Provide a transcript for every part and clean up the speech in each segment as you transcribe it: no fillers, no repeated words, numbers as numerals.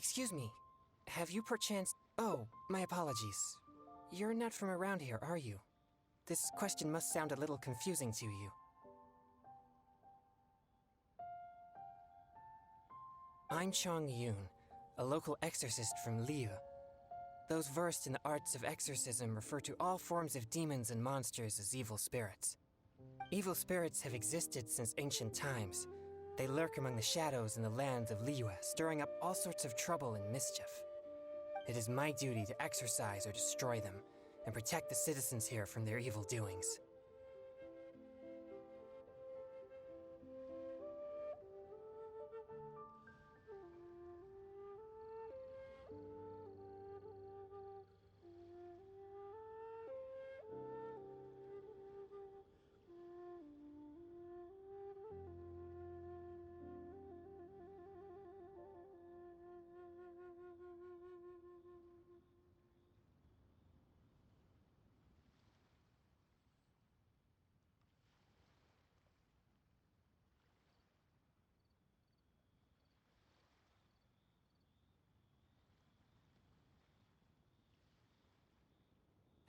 Excuse me. Have you perchance... Oh, my apologies. You're not from around here, are you? This question must sound a little confusing to you. I'm Chongyun, a local exorcist from Liu. Those versed in the arts of exorcism refer to all forms of demons and monsters as evil spirits. Evil spirits have existed since ancient times. They lurk among the shadows in the lands of Liu, stirring up all sorts of trouble and mischief. It is my duty to exorcise or destroy them, and protect the citizens here from their evil doings.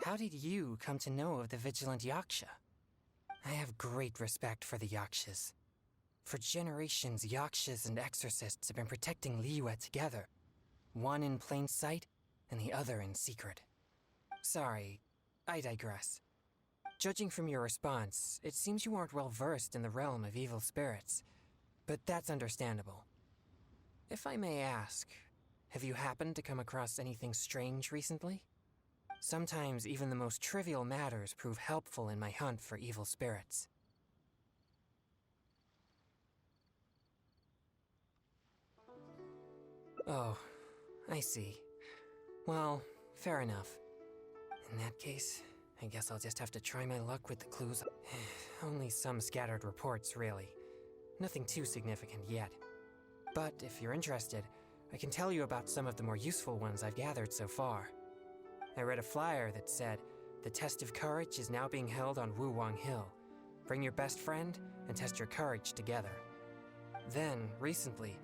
How did you come to know of the Vigilant Yaksha? I have great respect for the Yakshas. For generations, Yakshas and exorcists have been protecting Liyue together. One in plain sight, and the other in secret. Sorry, I digress. Judging from your response, it seems you aren't well versed in the realm of evil spirits. But that's understandable. If I may ask, have you happened to come across anything strange recently? Sometimes even the most trivial matters prove helpful in my hunt for evil spirits. Oh, I see. Well, fair enough. In that case, I guess I'll just have to try my luck with the clues. Only some scattered reports, really. Nothing too significant yet. But if you're interested, I can tell you about some of the more useful ones I've gathered so far. I read a flyer that said, "The test of courage is now being held on Wuwang Hill. Bring your best friend and test your courage together." Then, recently,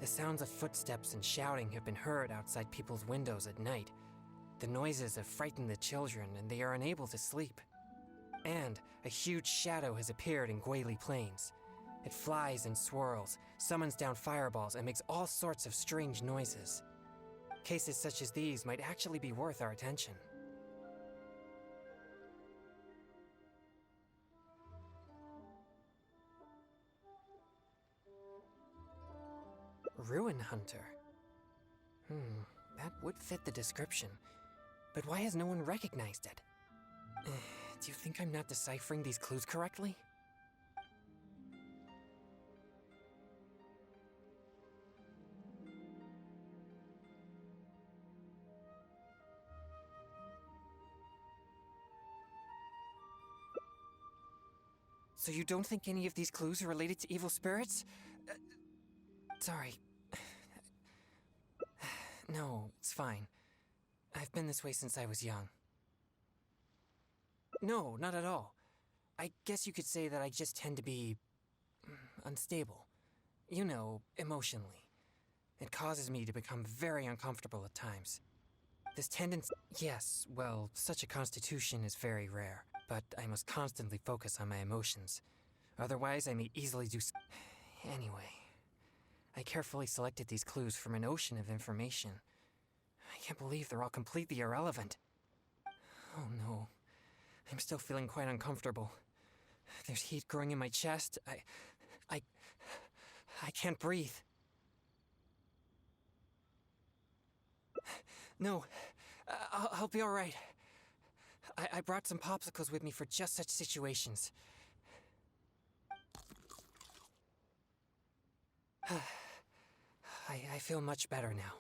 the sounds of footsteps and shouting have been heard outside people's windows at night. The noises have frightened the children and they are unable to sleep. And a huge shadow has appeared in Guili Plains. It flies and swirls, summons down fireballs, and makes all sorts of strange noises. Cases such as these might actually be worth our attention. Ruin Hunter. That would fit the description. But why has no one recognized it? Do you think I'm not deciphering these clues correctly? So you don't think any of these clues are related to evil spirits? Sorry. No, it's fine. I've been this way since I was young. No, not at all. I guess you could say that I just tend to be... unstable. You know, emotionally. It causes me to become very uncomfortable at times. This tendency... Yes, well, such a constitution is very rare. But I must constantly focus on my emotions. Otherwise, I may easily do... Anyway, I carefully selected these clues from an ocean of information. I can't believe they're all completely irrelevant. Oh no, I'm still feeling quite uncomfortable. There's heat growing in my chest. I can't breathe. No, I'll be all right. I brought some popsicles with me for just such situations. I feel much better now.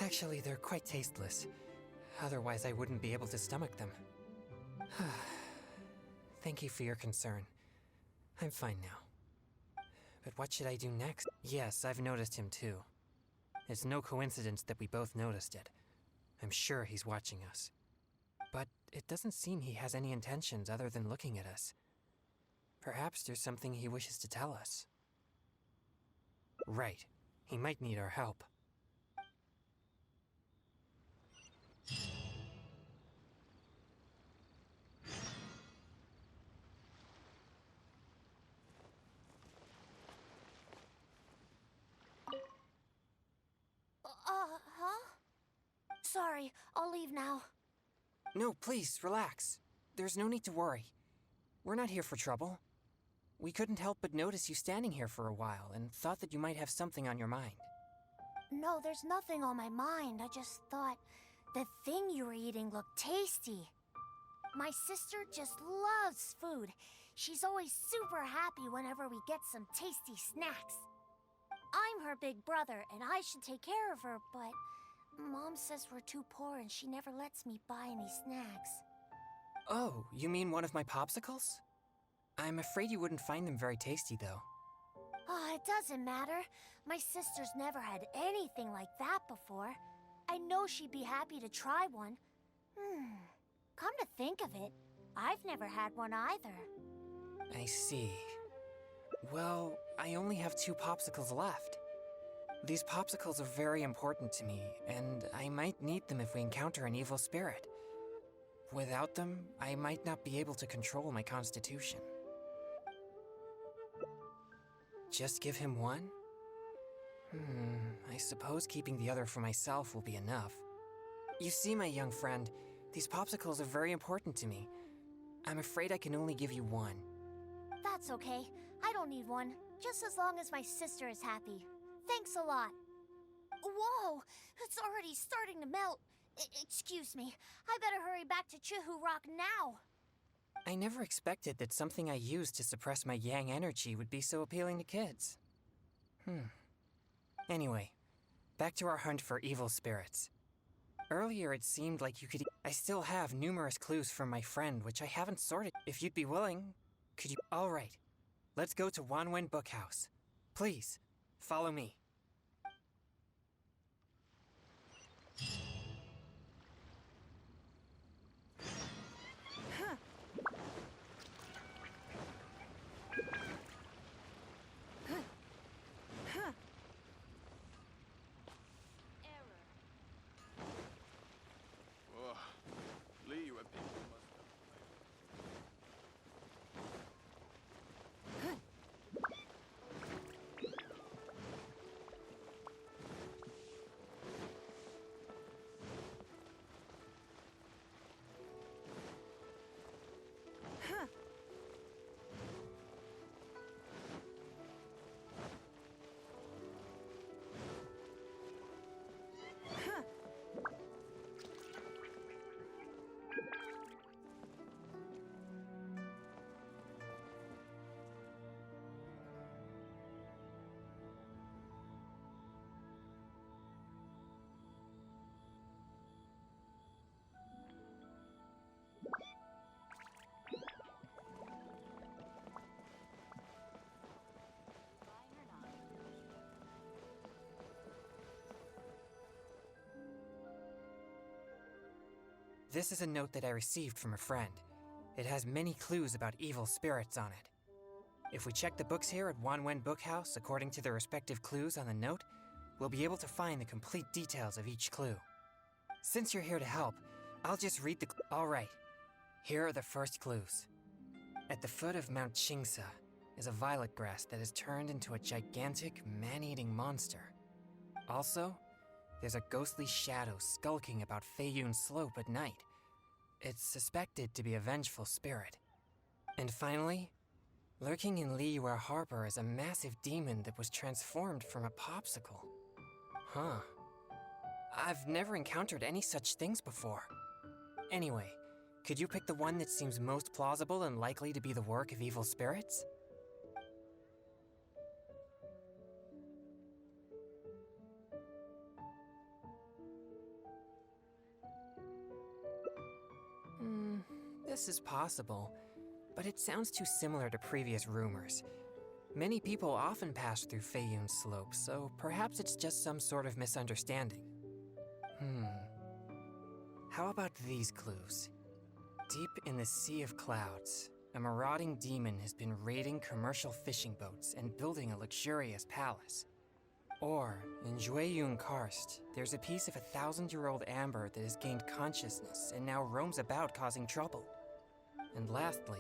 Actually, they're quite tasteless. Otherwise, I wouldn't be able to stomach them. Thank you for your concern. I'm fine now. But what should I do next? Yes, I've noticed him too. It's no coincidence that we both noticed it. I'm sure he's watching us. But it doesn't seem he has any intentions other than looking at us. Perhaps there's something he wishes to tell us. Right. He might need our help. Huh? Sorry, I'll leave now. No, please, relax. There's no need to worry. We're not here for trouble. We couldn't help but notice you standing here for a while and thought that you might have something on your mind. No, there's nothing on my mind. I just thought the thing you were eating looked tasty. My sister just loves food. She's always super happy whenever we get some tasty snacks. I'm her big brother, and I should take care of her, but Mom says we're too poor and she never lets me buy any snacks. Oh, you mean one of my popsicles? I'm afraid you wouldn't find them very tasty, though. Oh, it doesn't matter. My sister's never had anything like that before. I know she'd be happy to try one. Come to think of it, I've never had one either. I see. Well, I only have 2 popsicles left. These popsicles are very important to me, and I might need them if we encounter an evil spirit. Without them, I might not be able to control my constitution. Just give him one? I suppose keeping the other for myself will be enough. You see, my young friend, these popsicles are very important to me. I'm afraid I can only give you one. That's okay. I don't need one, just as long as my sister is happy. Thanks a lot. Whoa! It's already starting to melt. Excuse me. I better hurry back to Chihu Rock now. I never expected that something I used to suppress my yang energy would be so appealing to kids. Anyway, back to our hunt for evil spirits. Earlier it seemed like you could... I still have numerous clues from my friend which I haven't sorted. If you'd be willing, could you... Alright, let's go to Wanwen Bookhouse. Please, follow me. This is a note that I received from a friend. It has many clues about evil spirits on it. If we check the books here at Wanwen Bookhouse according to the respective clues on the note, we'll be able to find the complete details of each clue. Since you're here to help, I'll just read the... Alright, here are the first clues. At the foot of Mount Chingsa is a violet grass that has turned into a gigantic, man-eating monster. Also, there's a ghostly shadow skulking about Feiyun Slope at night. It's suspected to be a vengeful spirit. And finally, lurking in Liyue Harbor is a massive demon that was transformed from a popsicle. Huh. I've never encountered any such things before. Anyway, could you pick the one that seems most plausible and likely to be the work of evil spirits? guess is possible, but it sounds too similar to previous rumors. Many people often pass through Feiyun Slope, so perhaps it's just some sort of misunderstanding. How about these clues? Deep in the Sea of Clouds, a marauding demon has been raiding commercial fishing boats and building a luxurious palace. Or, in Jueyun Karst, there's a piece of 1,000-year-old amber that has gained consciousness and now roams about causing trouble. And lastly,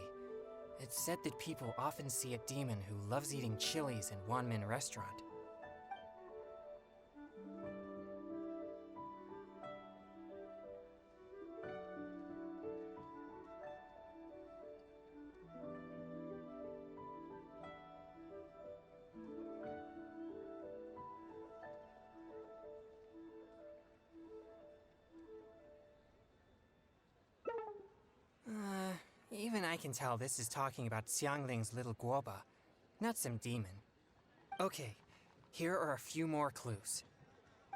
it's said that people often see a demon who loves eating chilies in Wanmin Restaurant. Even I can tell this is talking about Xiangling's little guoba, not some demon. Okay, here are a few more clues.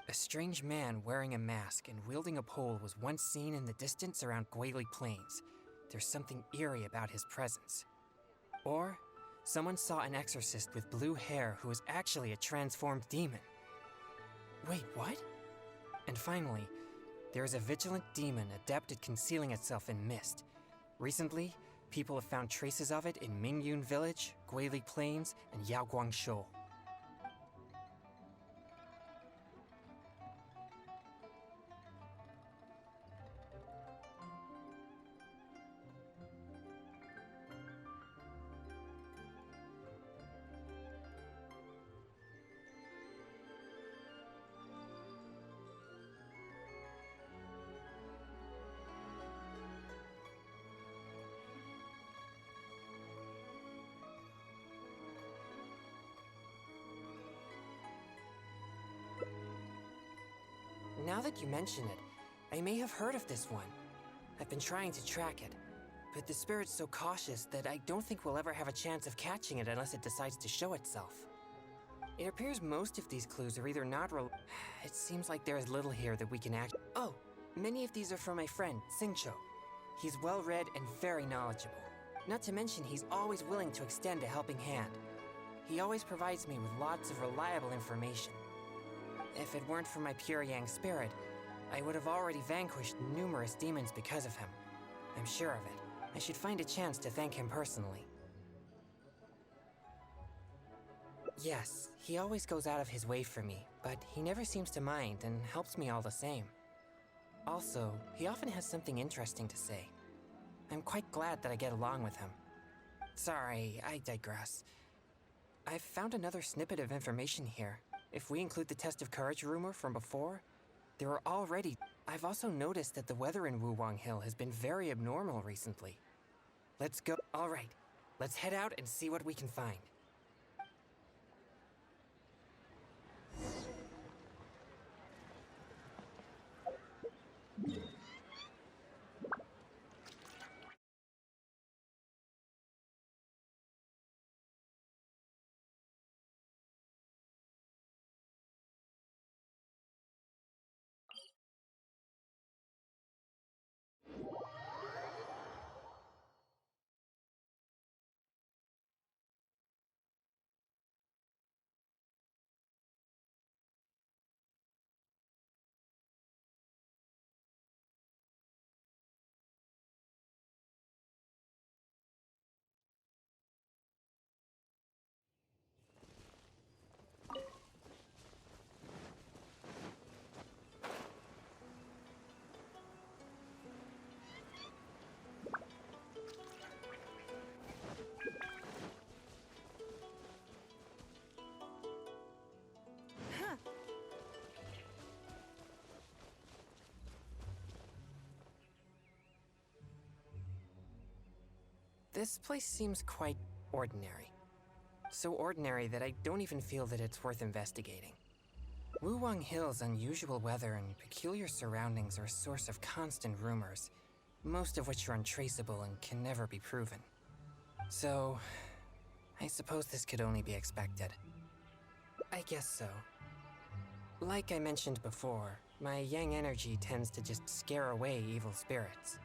A strange man wearing a mask and wielding a pole was once seen in the distance around Guili Plains. There's something eerie about his presence. Or, someone saw an exorcist with blue hair who was actually a transformed demon. Wait, what? And finally, there is a vigilant demon adept at concealing itself in mist. Recently, people have found traces of it in Mingyun Village, Guili Plains, and Yaoguang Shoal. Now that you mention it, I may have heard of this one. I've been trying to track it, but the spirit's so cautious that I don't think we'll ever have a chance of catching it unless it decides to show itself. It appears most of these clues are either not It seems like there is little here that we can act. Oh, many of these are from my friend, Xingqiu. He's well-read and very knowledgeable. Not to mention he's always willing to extend a helping hand. He always provides me with lots of reliable information. If it weren't for my pure Yang spirit, I would have already vanquished numerous demons because of him. I'm sure of it. I should find a chance to thank him personally. Yes, he always goes out of his way for me, but he never seems to mind and helps me all the same. Also, he often has something interesting to say. I'm quite glad that I get along with him. Sorry, I digress. I've found another snippet of information here. If we include the test of courage rumor from before, there are already... I've also noticed that the weather in Wuwang Hill has been very abnormal recently. Let's go... Alright, let's head out and see what we can find. This place seems quite ordinary. So ordinary that I don't even feel that it's worth investigating. Wuwang Hill's unusual weather and peculiar surroundings are a source of constant rumors, most of which are untraceable and can never be proven. So, I suppose this could only be expected. I guess so. Like I mentioned before, my yang energy tends to just scare away evil spirits.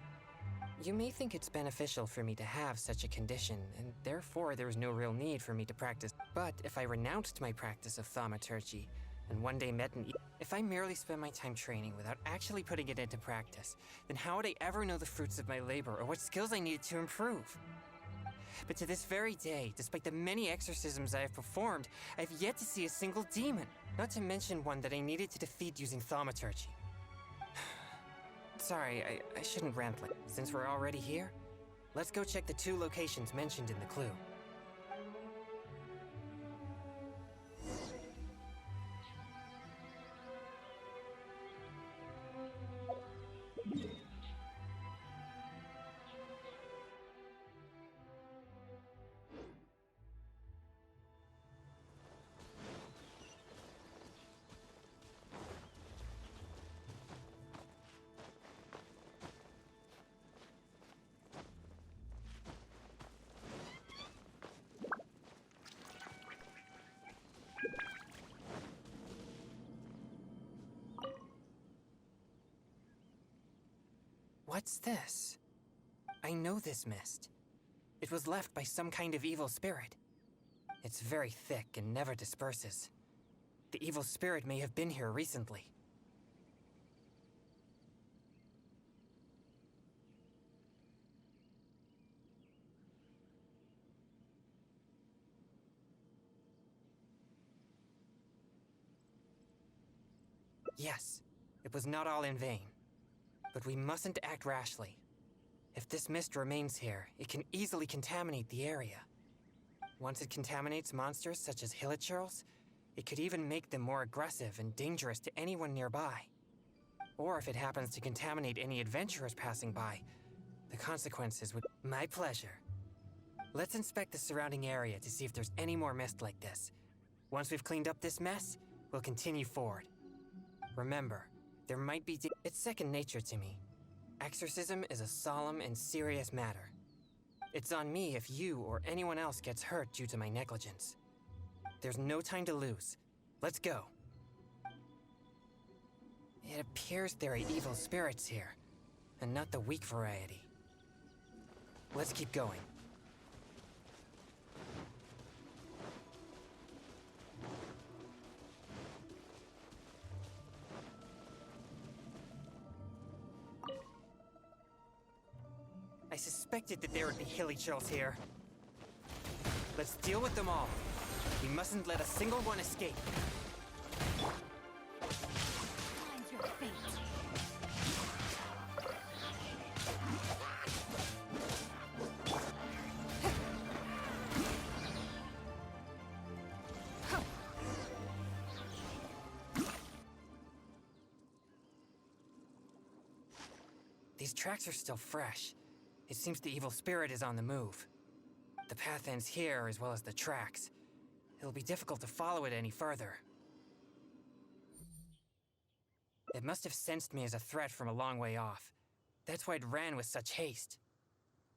You may think it's beneficial for me to have such a condition, and therefore there's no real need for me to practice. But if I renounced my practice of thaumaturgy, and one day met an if I merely spent my time training without actually putting it into practice, then how would I ever know the fruits of my labor or what skills I needed to improve? But to this very day, despite the many exorcisms I have performed, I have yet to see a single demon, not to mention one that I needed to defeat using thaumaturgy. Sorry, I shouldn't rant like. Since we're already here, let's go check the 2 locations mentioned in the clue. What's this? I know this mist. It was left by some kind of evil spirit. It's very thick and never disperses. The evil spirit may have been here recently. Yes, it was not all in vain. But we mustn't act rashly. If this mist remains here, it can easily contaminate the area. Once it contaminates monsters such as hilichurls, it could even make them more aggressive and dangerous to anyone nearby. Or if it happens to contaminate any adventurers passing by, the consequences would... My pleasure. Let's inspect the surrounding area to see if there's any more mist like this. Once we've cleaned up this mess, we'll continue forward. Remember, there might be... It's second nature to me. Exorcism is a solemn and serious matter. It's on me if you or anyone else gets hurt due to my negligence. There's no time to lose. Let's go. It appears there are evil spirits here, and not the weak variety. Let's keep going. I suspected that there would be hilichurls here. Let's deal with them all. We mustn't let a single one escape. Find your fate. These tracks are still fresh. It seems the evil spirit is on the move. The path ends here as well as the tracks. It'll be difficult to follow it any further. It must have sensed me as a threat from a long way off. That's why it ran with such haste.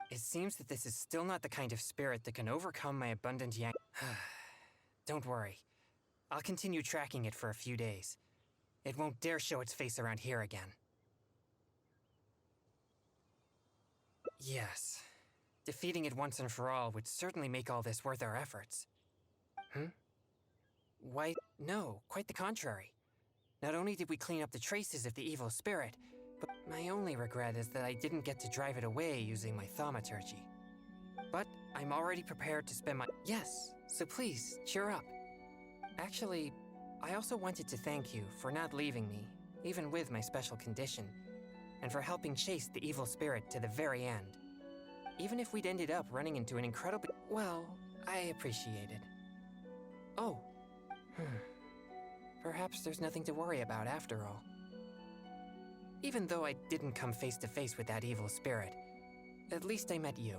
It seems that this is still not the kind of spirit that can overcome my abundant yang. Don't worry. I'll continue tracking it for a few days. It won't dare show its face around here again. Yes. Defeating it once and for all would certainly make all this worth our efforts. Why, no, quite the contrary. Not only did we clean up the traces of the evil spirit, but my only regret is that I didn't get to drive it away using my thaumaturgy. But I'm already prepared to spend my... Yes, so please, cheer up. Actually, I also wanted to thank you for not leaving me, even with my special condition, and for helping chase the evil spirit to the very end. Even if we'd ended up running into an incredible... Well, I appreciate it. Oh. Perhaps there's nothing to worry about after all. Even though I didn't come face to face with that evil spirit, at least I met you.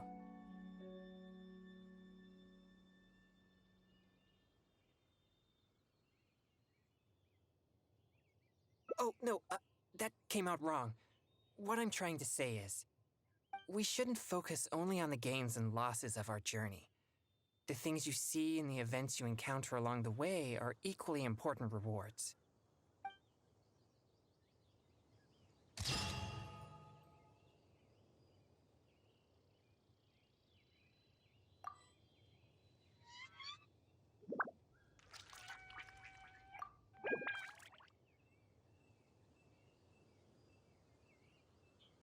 Oh, no, that came out wrong. What I'm trying to say is, we shouldn't focus only on the gains and losses of our journey. The things you see and the events you encounter along the way are equally important rewards.